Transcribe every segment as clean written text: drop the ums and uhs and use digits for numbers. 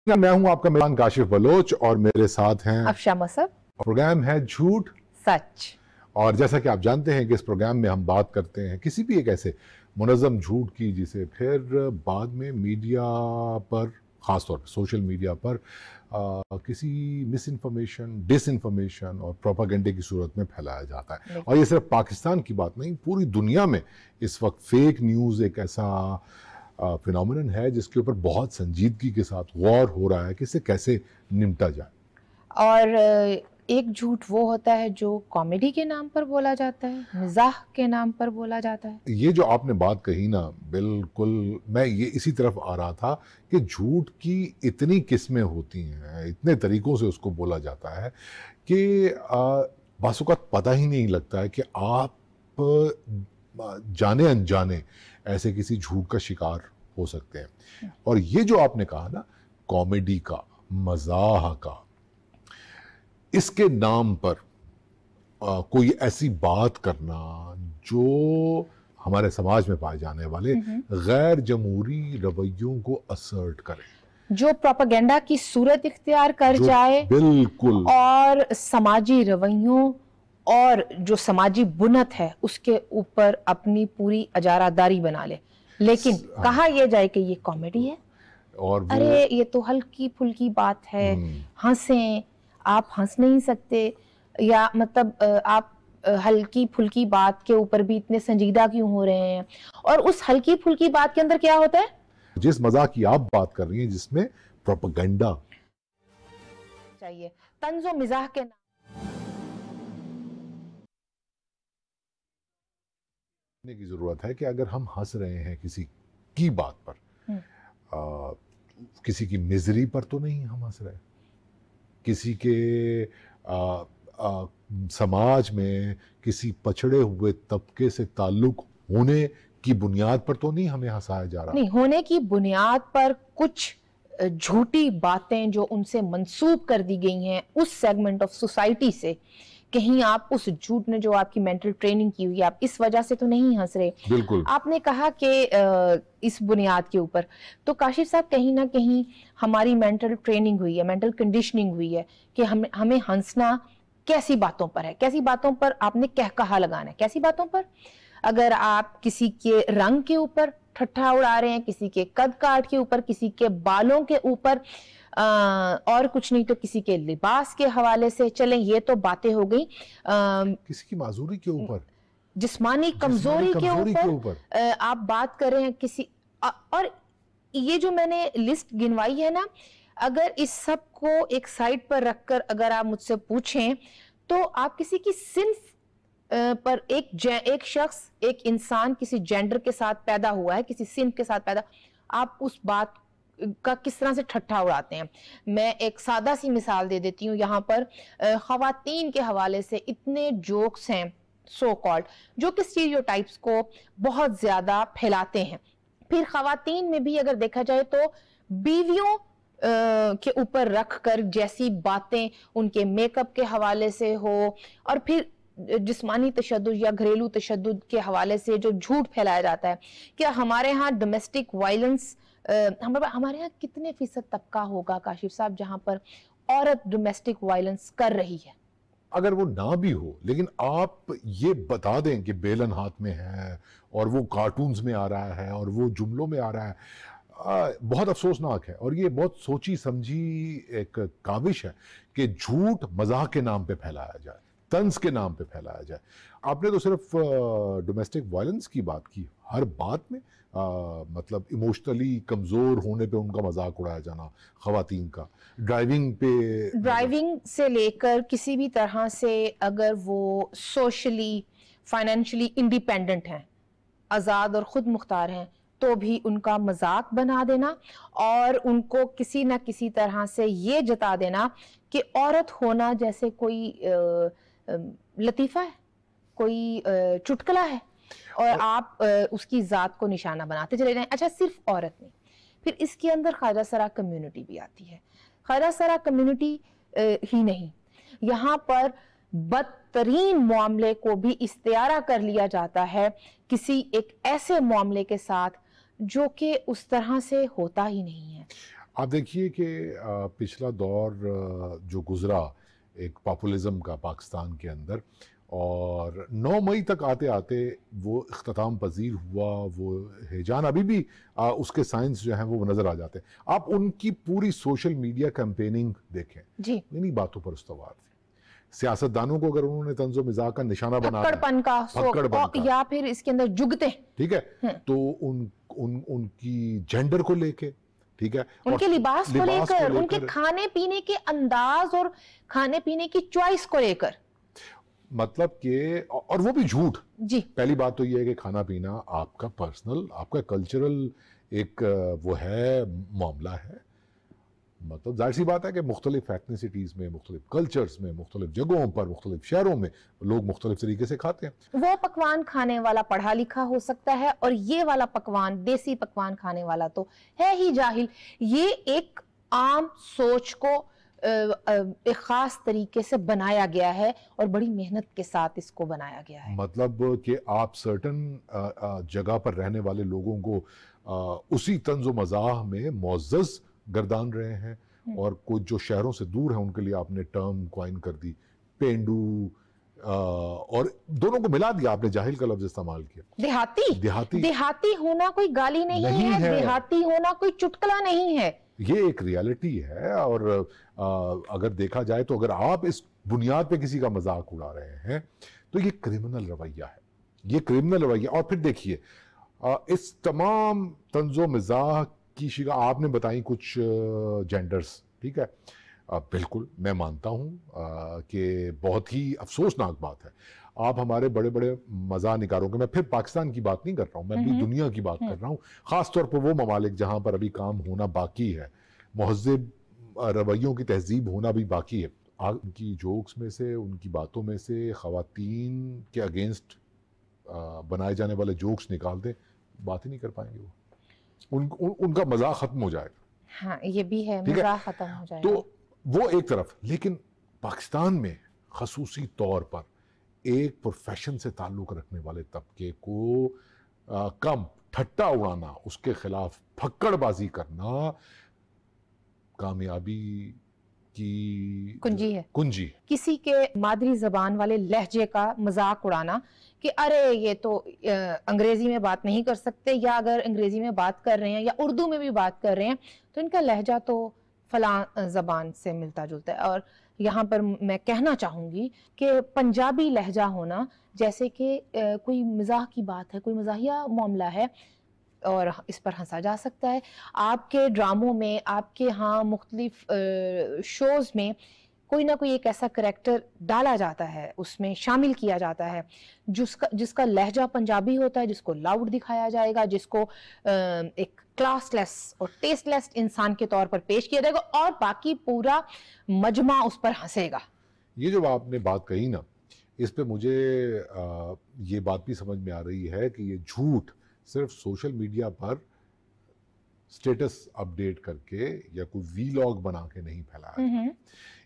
मैं हूं आपका मेहमान काशिफ बलोच और मेरे साथ हैं अफशा मसब। प्रोग्राम है झूठ सच। और जैसा कि आप जानते हैं कि इस प्रोग्राम में हम बात करते हैं किसी भी एक ऐसे मुनज़्ज़म झूठ की जिसे फिर बाद में मीडिया पर, ख़ासतौर पर सोशल मीडिया पर किसी मिस इन्फॉर्मेशन, डिसइन्फॉर्मेशन और प्रोपागेंडे की सूरत में फैलाया जाता है। और ये सिर्फ पाकिस्तान की बात नहीं, पूरी दुनिया में इस वक्त फेक न्यूज़ एक ऐसा फिनोमिनन है जिसके ऊपर बहुत संजीदगी के साथ गौर हो रहा है कि इसे कैसे निपटा जाए। और एक झूठ वो होता है जो कॉमेडी के नाम पर बोला जाता है, मिजाह के नाम पर बोला जाता है। ये जो आपने बात कही ना, बिल्कुल मैं ये इसी तरफ आ रहा था कि झूठ की इतनी किस्में होती हैं, इतने तरीकों से उसको बोला जाता है कि बासुकात पता ही नहीं लगता है कि आप जाने अनजाने ऐसे किसी झूठ का शिकार हो सकते हैं। और ये जो आपने कहा ना, कॉमेडी का, मजाह का, इसके नाम पर कोई ऐसी बात करना जो हमारे समाज में पाए जाने वाले गैर जमहूरी रवैयों को असर्ट करे, जो प्रोपेगेंडा की सूरत इख्तियार कर जाए, बिल्कुल, और समाजी रवैयों और जो समाजी बुनत है उसके ऊपर अपनी पूरी अजारादारी बना ले, लेकिन कहा यह जाए कि ये कॉमेडी है और अरे ये तो हल्की फुल्की बात है, हंसें, आप हंस नहीं सकते, या मतलब आप हल्की फुल्की बात के ऊपर भी इतने संजीदा क्यों हो रहे हैं। और उस हल्की फुल्की बात के अंदर क्या होता है, जिस मजाक की आप बात कर रही हैं जिसमें प्रोपेगेंडा चाहिए, तंज़ो मिजाह के की जरूरत है कि अगर हम हंस रहे हैं किसी की बात पर, किसी की मिजरी पर तो नहीं हम हंस रहे, किसी के समाज में किसी पछड़े हुए तबके से ताल्लुक होने की बुनियाद पर तो नहीं हमें हंसाया जा रहा। नहीं, होने की बुनियाद पर कुछ झूठी बातें जो उनसे मंसूब कर दी गई हैं उस सेगमेंट ऑफ सोसाइटी से, कहीं आप उस झूठ ने जो आपकी मेंटल ट्रेनिंग की हुई है, आप इस वजह से तो नहीं हंस रहे। बिल्कुल। आपने कहा कि इस बुनियाद के ऊपर, तो काशिफ साहब कहीं ना कहीं हमारी मेंटल ट्रेनिंग हुई है, मेंटल कंडीशनिंग हुई है कि हमें हंसना कैसी बातों पर है, कैसी बातों पर आपने कह कहा लगाना है, कैसी बातों पर। अगर आप किसी के रंग के ऊपर ठट्ठा उड़ा रहे हैं, किसी के कद काट के ऊपर, किसी के बालों के ऊपर, और कुछ नहीं तो किसी के लिबास के हवाले से, चलें ये तो बातें हो गई, किसी की माजूरी के ऊपर, जिस्मानी कमजोरी के ऊपर आप बात कर रहे हैं किसी, और ये जो मैंने लिस्ट गिनवाई है ना, अगर इस सब को एक साइड पर रखकर अगर आप मुझसे पूछें तो आप किसी की सिंफ पर, एक शख्स, एक इंसान किसी जेंडर के साथ पैदा हुआ है, किसी सिंफ के साथ पैदा, आप उस बात का किस तरह से ठट्ठा उड़ाते हैं। मैं एक सादा सी मिसाल दे देती हूँ, यहाँ पर खवातीन के हवाले से इतने जोक्स हैं सो कॉल्ड, जो कि स्टीरियोटाइप्स को बहुत ज्यादा फैलाते हैं। फिर खवातीन में भी अगर देखा जाए तो बीवियों के ऊपर रख कर जैसी बातें उनके मेकअप के हवाले से हो, और फिर जिस्मानी तशद्दुद या घरेलू तशद्दुद के हवाले से जो झूठ फैलाया जाता है। क्या हमारे यहाँ डोमेस्टिक वायलेंस, हमारे यहाँ कितने फीसद तबका होगा काशिफ साहब जहां पर औरत डोमेस्टिक वायलेंस कर रही है? अगर वो ना भी हो, लेकिन आप ये बता दें कि बेलन हाथ में है और वो कार्टून्स में आ रहा है और वो जुमलों में आ रहा है, बहुत अफसोसनाक है। और ये बहुत सोची समझी एक काविश है कि झूठ मजाक के नाम पे फैलाया जाए, तंज के नाम पे फैलाया जाए। आपने तो सिर्फ डोमेस्टिक वायलेंस की बात की, हर बात में मतलब इमोशनली कमजोर होने पे उनका मजाक उड़ाया जाना, खवातीन का ड्राइविंग से लेकर किसी भी तरह से, अगर वो सोशली फाइनेंशियली इंडिपेंडेंट हैं, आज़ाद और खुद मुख्तार हैं, तो भी उनका मजाक बना देना और उनको किसी ना किसी तरह से ये जता देना कि औरत होना जैसे कोई लतीफ़ा है, कोई चुटकुला है, और आप उसकी जात को निशाना बनाते चले जाएं। अच्छा, सिर्फ औरत नहीं, फिर इसके अंदर ख्वाजा सरा कम्युनिटी भी आती है। ख्वाजा सरा कम्युनिटी ही नहीं, यहाँ पर बदतरीन मामले को भी इस्तियारा कर लिया जाता है किसी एक ऐसे मामले के साथ जो कि उस तरह से होता ही नहीं है। आप देखिए कि पिछला दौर जो गुजरा एक पॉपुलिज्म का पाकिस्तान के अंदर, और 9 मई तक आते आते वो इख्तिताम पजीर हुआ। वो हिजान अभी भी उसके साइंस जो हैं वो नज़र आ जाते हैं। आप उनकी पूरी सोशल मीडिया कैंपेनिंग देखें जी, इन्हीं बातों पर उस्तवार थी। सियासतदानों को अगर उन्होंने तंज़ो मिज़ाह का निशाना बना दिया, फक्कड़पन का या फिर इसके अंदर जुगते, ठीक है, तो उनकी जेंडर को लेके, ठीक है, उनके लिबास को लेकर, उनके खाने पीने के अंदाज और खाने पीने की चॉइस को लेकर, मतलब कि, और वो भी झूठ। जी, पहली बात तो ये है कि खाना पीना आपका पर्सनल, आपका कल्चरल एक वो है, मामला है। मतलब जाहिर सी बात है कि मुख्तलिफ एथनिसिटीज़ में, मुख्तलिफ कल्चर्स में, मुख्तलिफ जगहों पर, मुख्तलिफ शहरों में लोग मुख्तलिफ तरीके से खाते हैं। वो पकवान खाने वाला पढ़ा लिखा हो सकता है और ये वाला पकवान, देसी पकवान खाने वाला तो है ही जाहिल। ये एक आम सोच को एक खास तरीके से बनाया गया है और बड़ी मेहनत के साथ इसको बनाया गया है। मतलब कि आप सर्टन जगह पर रहने वाले लोगों को उसी तंज़ो मज़ाह में मुअज़्ज़ज़ गर्दान रहे हैं, और कुछ जो शहरों से दूर हैं उनके लिए आपने टर्म क्वाइन कर दी, पेंडू, और दोनों को मिला दिया आपने, जाहिल का लफ्ज इस्तेमाल किया। देहाती देहाती देहाती होना कोई गाली नहीं है, देहाती होना कोई चुटकुला नहीं है, ये एक रियलिटी है। और अगर देखा जाए तो अगर आप इस बुनियाद पे किसी का मजाक उड़ा रहे हैं तो ये क्रिमिनल रवैया है, ये क्रिमिनल रवैया। और फिर देखिए इस तमाम तंज़ो मिज़ाह की शिका आपने बताई कुछ जेंडर्स, ठीक है, बिल्कुल मैं मानता हूँ कि बहुत ही अफसोसनाक बात है। आप हमारे बड़े बड़े मज़ा निकारों के, मैं फिर पाकिस्तान की बात नहीं कर रहा हूँ, मैं भी दुनिया की बात कर रहा हूँ, ख़ास तौर पर वो ममालिक जहाँ पर अभी काम होना बाकी है, महज़िब रवैयों की तहजीब होना भी बाकी है। उनकी जोक्स में से, उनकी बातों में से ख़वातीन के अगेंस्ट बनाए जाने वाले जोक्स निकाल दें, बात ही नहीं कर पाएंगे वो, उनका मज़ाक ख़त्म हो जाएगा। हाँ, ये भी है, मज़ाक ख़त्म हो जाएगा। तो वो एक तरफ, लेकिन पाकिस्तान में ख़ुसूसी तौर पर एक प्रोफेशन से ताल्लुक़ रखने वाले तबके को कम ठट्टा उड़ाना, उसके खिलाफ फक्कड़बाजी करना कामयाबी की कुंजी। किसी के मादरी जबान वाले लहजे का मजाक उड़ाना कि अरे ये तो अंग्रेजी में बात नहीं कर सकते, या अगर अंग्रेजी में बात कर रहे हैं या उर्दू में भी बात कर रहे हैं तो इनका लहजा तो फलां जबान से मिलता जुलता है। और यहाँ पर मैं कहना चाहूँगी कि पंजाबी लहजा होना जैसे कि कोई मजाक की बात है, कोई मजाहिया मामला है और इस पर हंसा जा सकता है। आपके ड्रामों में, आपके यहाँ मुख्तलिफ शोज़ में कोई ना कोई एक ऐसा करैक्टर डाला जाता है, उसमें शामिल किया जाता है जिसका लहजा पंजाबी होता है, जिसको लाउड दिखाया जाएगा, जिसको एक क्लासलेस और टेस्टलेस इंसान के तौर पर पेश किया जाएगा और बाकी पूरा मजमा उस पर हंसेगा। ये जो आपने बात कही ना, इस पे मुझे ये बात भी समझ में आ रही है कि ये झूठ सिर्फ सोशल मीडिया पर स्टेटस अपडेट करके या कोई वीलॉग बना के नहीं फैलाया।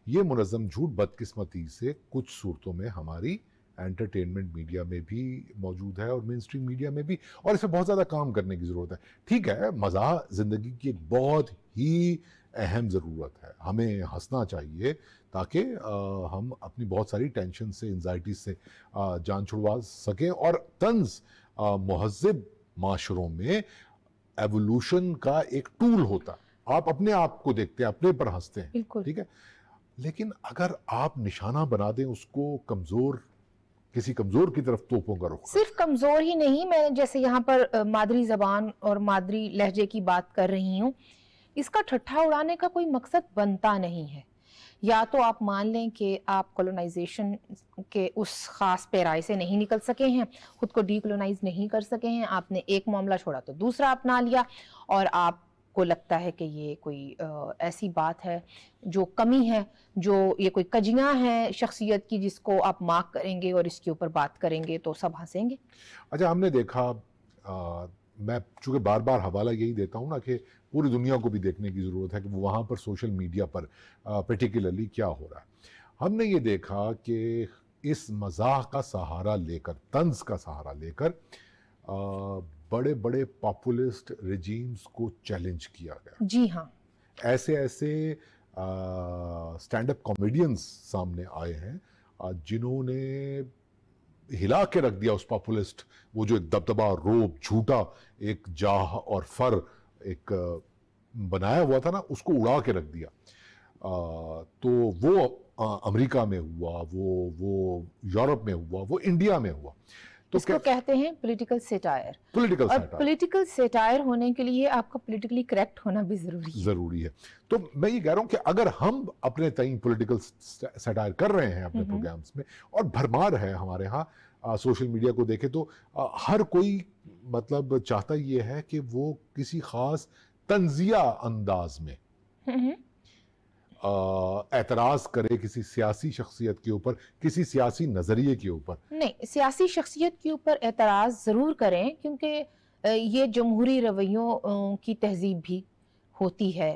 ये मुनज़्ज़म झूठ बदकिस्मती से कुछ सूरतों में हमारी एंटरटेनमेंट मीडिया में भी मौजूद है और मेन स्ट्रीम मीडिया में भी, और इसे बहुत ज़्यादा काम करने की ज़रूरत है। ठीक है, मज़ाह ज़िंदगी की एक बहुत ही अहम ज़रूरत है, हमें हंसना चाहिए ताकि हम अपनी बहुत सारी टेंशन से, एंजाइटी से जान छुड़वा सकें। और तंज़ महज़्ज़ब माशरों में एवोल्यूशन का एक टूल होता है। आप अपने आप को देखते हैं, अपने पर हंसते हैं, ठीक है, लेकिन अगर आप निशाना बना दें उसको कमज़ोर, किसी कमज़ोर की तरफ तोपों का रुख, सिर्फ कमज़ोर ही नहीं, मैं जैसे यहाँ पर मादरी ज़बान और मादरी लहजे की बात कर रही हूँ, इसका ठट्ठा उड़ाने का कोई मकसद बनता नहीं है। या तो आप मान लें कि आप कॉलोनाइजेशन के उस खास पैराए से नहीं निकल सके हैं, खुद को डीकोलोनाइज नहीं कर सके हैं, आपने एक मामला छोड़ा तो दूसरा अपना लिया और आपको लगता है कि ये कोई ऐसी बात है जो कमी है, जो ये कोई कजियां हैं शख्सियत की जिसको आप मार्क करेंगे और इसके ऊपर बात करेंगे तो सब हंसेंगे। अच्छा, हमने देखा, मैं चूँकि बार बार हवाला यही देता हूँ ना कि पूरी दुनिया को भी देखने की ज़रूरत है कि वो वहाँ पर सोशल मीडिया पर पर्टिकुलरली क्या हो रहा है। हमने ये देखा कि इस मज़ाह का सहारा लेकर, तंज़ का सहारा लेकर बड़े बड़े पॉपुलिस्ट रिजीम्स को चैलेंज किया गया। जी हाँ, ऐसे ऐसे स्टैंड अप कॉमेडियंस सामने आए हैं जिन्होंने हिला के रख दिया उस पॉपुलिस्ट, वो जो एक दबदबा, रोब, झूठा एक जाह और फर एक बनाया हुआ था ना, उसको उड़ा के रख दिया। तो वो अमेरिका में हुआ, वो यूरोप में हुआ, वो इंडिया में हुआ। तो इसको कहते हैं पॉलिटिकल सेटायर। पॉलिटिकल और पॉलिटिकल सेटायर होने के लिए आपका पॉलिटिकली करेक्ट होना भी जरूरी है। तो मैं ये कह रहा हूं कि अगर हम अपने तई पॉलिटिकल सेटायर कर रहे हैं अपने प्रोग्राम्स में, और भरमार है हमारे यहाँ सोशल मीडिया को देखें तो हर कोई मतलब चाहता ये है कि वो किसी खास तंजिया अंदाज में एतराज करे किसी सियासी शख्सियत के ऊपर, किसी सियासी नजरिए के ऊपर। नहीं, सियासी शख्सियत के ऊपर एतराज जरूर करें, क्योंकि ये जमहूरी रवैयों की तहजीब भी होती है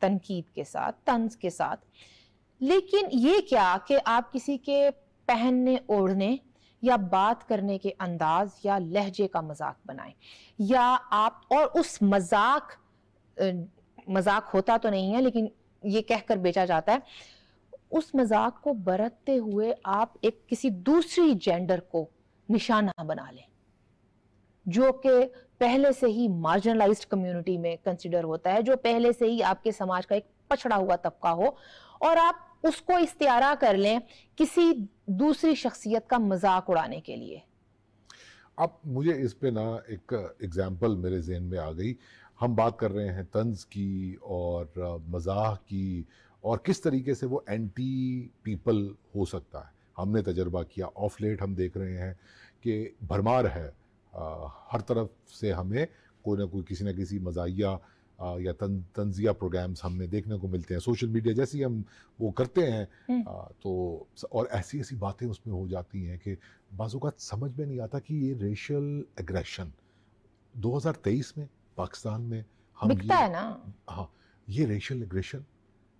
तनकीद के साथ, तंज के साथ। लेकिन ये क्या कि आप किसी के पहनने ओढ़ने या बात करने के अंदाज या लहजे का मजाक बनाएं, या आप, और उस मजाक होता तो नहीं है लेकिन ये कहकर बेचा जाता है, उस मजाक को बरतते हुए आप एक किसी दूसरी जेंडर को निशाना बना लें जो कि पहले से ही मार्जिनलाइज्ड कम्युनिटी में कंसिडर होता है, जो पहले से ही आपके समाज का एक पछड़ा हुआ तबका हो, और आप उसको इख्तियारा कर लें किसी दूसरी शख्सियत का मजाक उड़ाने के लिए। अब मुझे इस पे ना एक एग्जाम्पल मेरे जहन में आ गई। हम बात कर रहे हैं तंज की और मजाह की, और किस तरीके से वो एंटी पीपल हो सकता है। हमने तजर्बा किया, ऑफ लेट हम देख रहे हैं कि भरमार है, हर तरफ से हमें कोई ना कोई किसी न किसी मजाहिया या तंजिया प्रोग्राम्स हमें देखने को मिलते हैं सोशल मीडिया। जैसे ही हम वो करते हैं तो और ऐसी ऐसी बातें उसमें हो जाती हैं कि बाज़ों का समझ में नहीं आता कि ये रेशियल एग्रेशन 2023 में पाकिस्तान में हम दिखता है ना। हाँ, ये रेशियल एग्रेशन,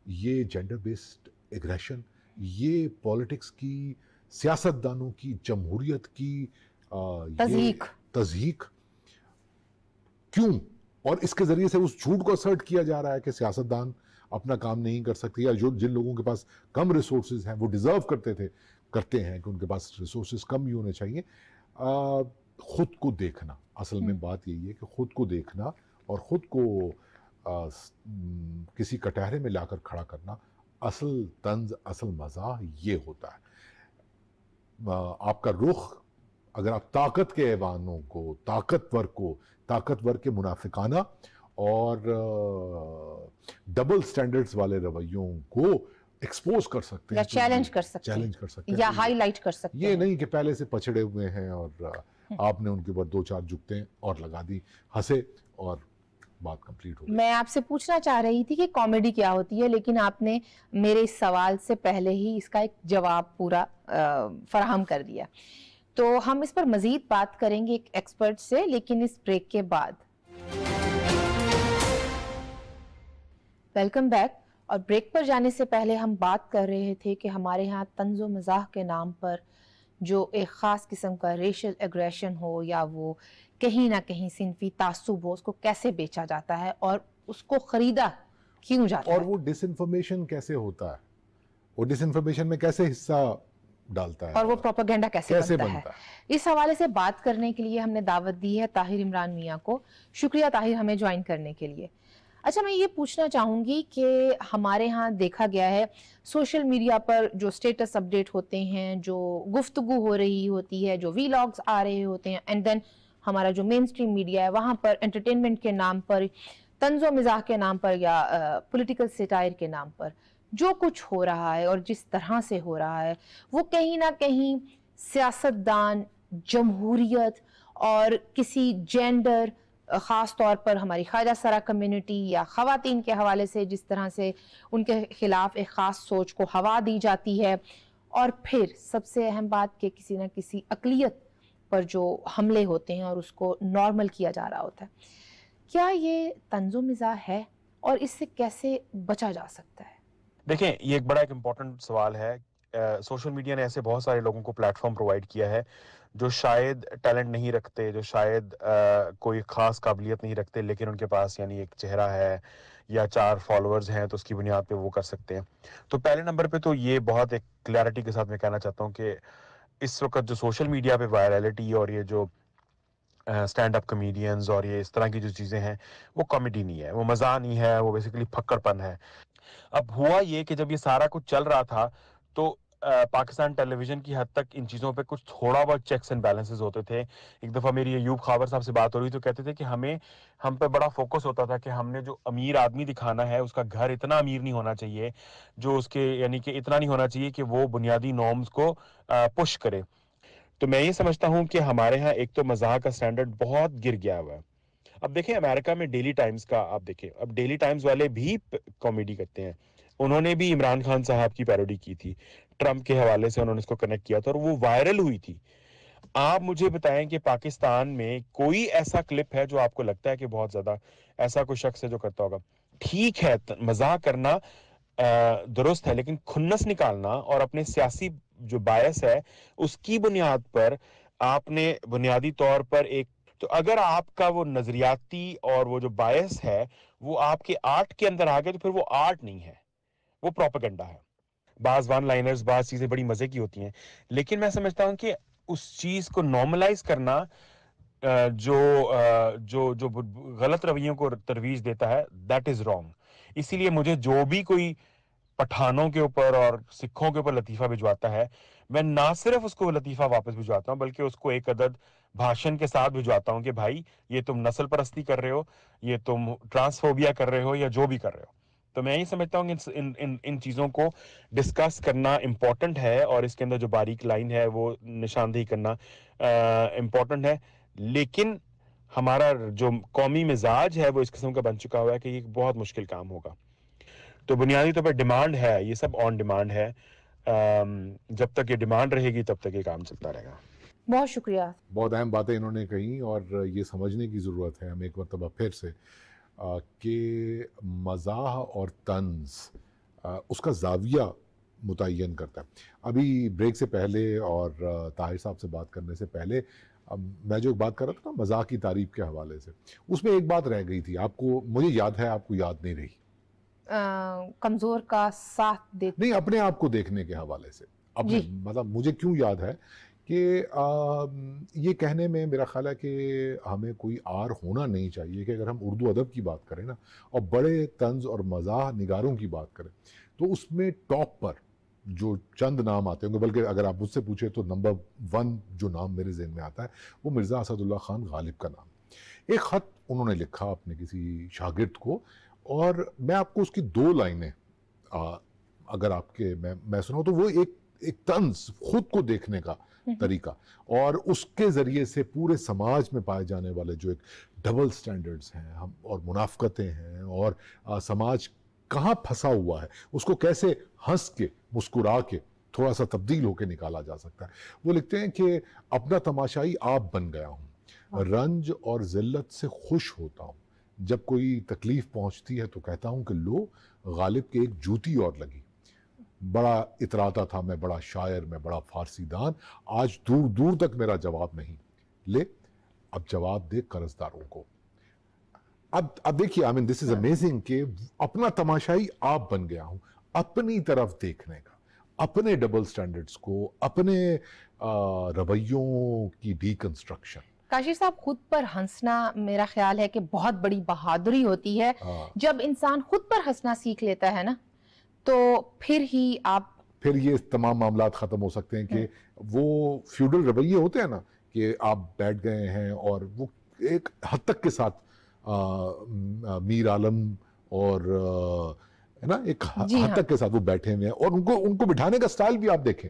ये जेंडर बेस्ड एग्रेशन, ये पॉलिटिक्स की, सियासतदानों की, जमहूरियत की तज़हीक क्यों? और इसके जरिए से उस झूठ को असर्ट किया जा रहा है कि सियासतदान अपना काम नहीं कर सकते, या जो जिन लोगों के पास कम रिसोर्सेज हैं वो डिजर्व करते हैं कि उनके पास रिसोर्सेज कम ही होने चाहिए। खुद को देखना, असल में बात यही है कि खुद को देखना और खुद को किसी कटहरे में लाकर खड़ा करना, असल तंज, असल मज़ाह ये होता है। आपका रुख, अगर आप ताकत के ऐवानों को, ताकतवर के मुनाफिकाना और डबल स्टैंडर्ड्स वाले रवैयों को एक्सपोज कर सकते हैं, या चैलेंज कर सकते हैं, या हाईलाइट कर सकते हैं। ये नहीं कि पहले से पछड़े हुए हैं और आपने उनके ऊपर 2-4 जुगतें और लगा दी, हंसे और बात कंप्लीट हो गई। मैं आपसे पूछना चाह रही थी कि कॉमेडी क्या होती है, लेकिन आपने मेरे इस सवाल से पहले ही इसका एक जवाब पूरा फराहम कर दिया। तो हम इस पर मजीद बात करेंगे एक एक्सपर्ट से, लेकिन इस ब्रेक के बाद। Welcome back. और ब्रेक पर जाने से पहले हम बात कर रहे थे कि हमारे यहाँ तंज़ो मज़ाह के नाम पर जो एक ख़ास किस्म का रेशियल एग्रेशन हो या वो कहीं ना कहीं सिनफी तासुब हो, उसको कैसे बेचा जाता है और उसको ख़रीदा क्यों जाता है, और वो डिसइंफॉर्मेशन कैसे होता है, वो डिसइंफॉर्मेशन में कैसे हिस्सा डालता है, और वो प्रोपेगेंडा कैसे बनता है। इस हवाले से बात करने के लिए हमने दावत दी है ताहिर इमरान मियाँ को। शुक्रिया ताहिर हमें ज्वाइन करने के लिए। अच्छा, मैं ये पूछना चाहूँगी कि हमारे यहाँ देखा गया है सोशल मीडिया पर जो स्टेटस अपडेट होते हैं, जो गुफ्तगू हो रही होती है, जो वीलॉग्स आ रहे होते हैं, एंड देन हमारा जो मेन स्ट्रीम मीडिया है वहाँ पर एंटरटेनमेंट के नाम पर, तंज़ो मिज़ाह के नाम पर या पॉलिटिकल सेटायर के नाम पर जो कुछ हो रहा है और जिस तरह से हो रहा है, वो कहीं ना कहीं सियासतदान, जमहूरियत और किसी जेंडर, ख़ास तौर पर हमारी ख्वाजा सरा कम्युनिटी या ख़वातीन के हवाले से जिस तरह से उनके ख़िलाफ़ एक ख़ास सोच को हवा दी जाती है, और फिर सबसे अहम बात कि किसी न किसी अक़लियत पर जो हमले होते हैं और उसको नॉर्मल किया जा रहा होता है। क्या ये तंज़ो मिज़ाह है और इससे कैसे बचा जा सकता है? देखें, ये एक बड़ा एक इम्पॉर्टेंट सवाल है। सोशल मीडिया ने ऐसे बहुत सारे लोगों को प्लेटफॉर्म प्रोवाइड किया है जो शायद टैलेंट नहीं रखते, जो शायद कोई ख़ास काबिलियत नहीं रखते, लेकिन उनके पास यानी एक चेहरा है या 4 फॉलोअर्स हैं, तो उसकी बुनियाद पे वो कर सकते हैं। तो पहले नंबर पे तो ये बहुत एक क्लैरिटी के साथ मैं कहना चाहता हूँ कि इस वक़्त जो सोशल मीडिया पे वायरलिटी और ये जो स्टैंड अप कॉमेडियंस और ये इस तरह की जो चीज़ें हैं, वो कॉमेडी नहीं है, वो मज़ाक नहीं है, वो बेसिकली फक्कड़पन है। अब हुआ ये कि जब ये सारा कुछ चल रहा था, तो पाकिस्तान टेलीविज़न की हद तक इन चीज़ों पे कुछ थोड़ा बहुत चेक्स एंड बैलेंसेस होते थे। एक दफ़ा मेरी अयूब खाबर साहब से बात हो रही तो कहते थे कि हम पे बड़ा फ़ोकस होता था कि हमने जो अमीर आदमी दिखाना है, उसका घर इतना अमीर नहीं होना चाहिए, जो उसके यानी कि इतना नहीं होना चाहिए कि वो बुनियादी नॉर्म्स को पुश करे। तो मैं ये समझता हूँ कि हमारे यहाँ एक तो मज़ाक का स्टैंडर्ड बहुत गिर गया हुआ है। अब देखें अमेरिका में डेली टाइम्स का आप देखें, अब डेली टाइम्स वाले भी कॉमेडी करते हैं। उन्होंने भी इमरान खान साहब की पैरोडी की थी, ट्रंप के हवाले से उन्होंने इसको कनेक्ट किया था और वो वायरल हुई थी। आप मुझे बताएं कि पाकिस्तान में कोई ऐसा क्लिप है जो आपको लगता है कि बहुत ज्यादा ऐसा कोई शख्स है जो करता होगा? ठीक है, मजाक करना दुरुस्त है, लेकिन खुन्नस निकालना और अपने सियासी जो बायस है उसकी बुनियाद पर आपने बुनियादी तौर पर एक, तो अगर आपका वो नजरियाती और वो जो बायस है वो आपके आर्ट के अंदर आ गया तो फिर वो आर्ट नहीं है, वो प्रोपेगेंडा है। बाज वन लाइनर्स, बाज चीजें बड़ी मजे की होती हैं, लेकिन मैं समझता हूं कि उस चीज को नॉर्मलाइज करना जो गलत रवैयों को तरवीज देता है, दैट इज रॉन्ग। इसीलिए मुझे जो भी कोई पठानों के ऊपर और सिखों के ऊपर लतीफा भिजवाता है, मैं ना सिर्फ उसको लतीफा वापस भिजवाता हूं बल्कि उसको एक अदद भाषण के साथ भिजवाता हूं कि भाई ये तुम नस्ल परस्ती कर रहे हो, ये तुम ट्रांसफोबिया कर रहे हो या जो भी कर रहे हो। तो मैं ये समझता हूँ कि इन चीज़ों को डिस्कस करना इम्पोर्टेंट है और इसके अंदर जो बारीक लाइन है वो निशानदेही करना इम्पोर्टेंट है। लेकिन हमारा जो कौमी मिजाज है वो इस किस्म का बन चुका हुआ है कि ये बहुत मुश्किल काम होगा। तो बुनियादी तौर पर डिमांड है, ये सब ऑन डिमांड है। जब तक ये डिमांड रहेगी तब तक ये काम चलता रहेगा। बहुत शुक्रिया। बहुत अहम बातें इन्होंने कही और ये समझने की ज़रूरत है हमें एक मरतबा फिर से कि मज़ाह और तंज उसका ज़ाविया मुतय्यन करता है। अभी ब्रेक से पहले और ताहिर साहब से बात करने से पहले मैं जो बात कर रहा था ना मज़ाह की तारीफ के हवाले से, उसमें एक बात रह गई थी, आपको मुझे याद है, आपको याद नहीं रही। कमज़ोर का साथ दे नहीं, अपने आप को देखने के हवाले से। अपने मतलब मुझे क्यों याद है कि ये कहने में मेरा ख्याल है कि हमें कोई आर होना नहीं चाहिए कि अगर हम उर्दू अदब की बात करें ना और बड़े तंज और मज़ाह निगारों की बात करें तो उसमें टॉप पर जो चंद नाम आते होंगे, बल्कि अगर आप मुझसे पूछे तो नंबर 1 जो नाम मेरे ज़हन में आता है वो मिर्ज़ा असदुल्ला खान गालिब का नाम। एक ख़त उन्होंने लिखा अपने किसी शागिर्द को और मैं आपको उसकी 2 लाइनें अगर आपके मैं सुनाऊं तो वो एक तंज खुद को देखने का तरीका और उसके ज़रिए से पूरे समाज में पाए जाने वाले जो एक डबल स्टैंडर्ड्स हैं हम और मुनाफकतें हैं और समाज कहाँ फंसा हुआ है उसको कैसे हंस के मुस्कुरा के थोड़ा सा तब्दील होकर निकाला जा सकता है। वो लिखते हैं कि अपना तमाशाई आप बन गया हूँ, रंज और जिल्लत से खुश होता हूँ, जब कोई तकलीफ पहुंचती है तो कहता हूँ कि लो गालिब के एक जूती और लगी। बड़ा इतराता था मैं बड़ा शायर, मैं बड़ा फारसी दान, आज दूर दूर तक मेरा जवाब नहीं, ले अब जवाब दे कर्जदारों को। अब देखिए, I mean this is amazing कि अपना तमाशाई आप बन गया हूं, अपनी तरफ देखने का, अपने डबल स्टैंडर्ड्स को, अपने रवैयों की डीकंस्ट्रक्शन। काशिर साहब, खुद पर हंसना मेरा ख्याल है कि बहुत बड़ी बहादुरी होती है। जब इंसान खुद पर हंसना सीख लेता है ना तो फिर ये तमाम मामलात खत्म हो सकते हैं कि वो फ्यूडल रवैये होते हैं ना कि आप बैठ गए हैं और वो एक हद तक के साथ मीर आलम और है ना एक हद तक के साथ वो बैठे हुए हैं और उनको बिठाने का स्टाइल भी आप देखें,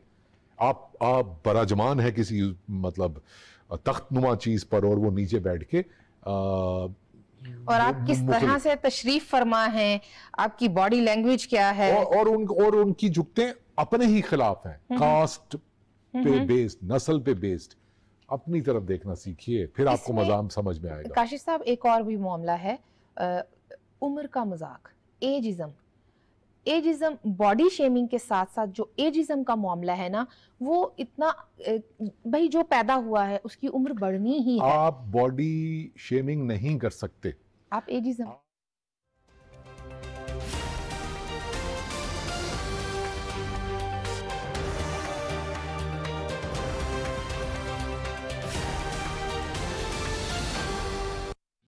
आप बराजमान है किसी मतलब तख्त नुमा चीज पर और वो नीचे बैठ के और आप किस तरह से तशरीफ फरमा हैं, आपकी बॉडी लैंग्वेज क्या है और उनकी जुगतें अपने ही खिलाफ हैं, कास्ट पे बेस्ड, नस्ल पे बेस्ड। अपनी तरफ देखना सीखिए, फिर आपको मज़ाक समझ में आएगा। काशिफ साहब, एक और भी मामला है, उम्र का मजाक, एजिज्म। एजिज्म, बॉडी शेमिंग के साथ साथ जो एजिज्म का मामला है ना, वो इतना भाई जो पैदा हुआ है उसकी उम्र बढ़नी ही है। आप बॉडी शेमिंग नहीं कर सकते, आप एजिज्म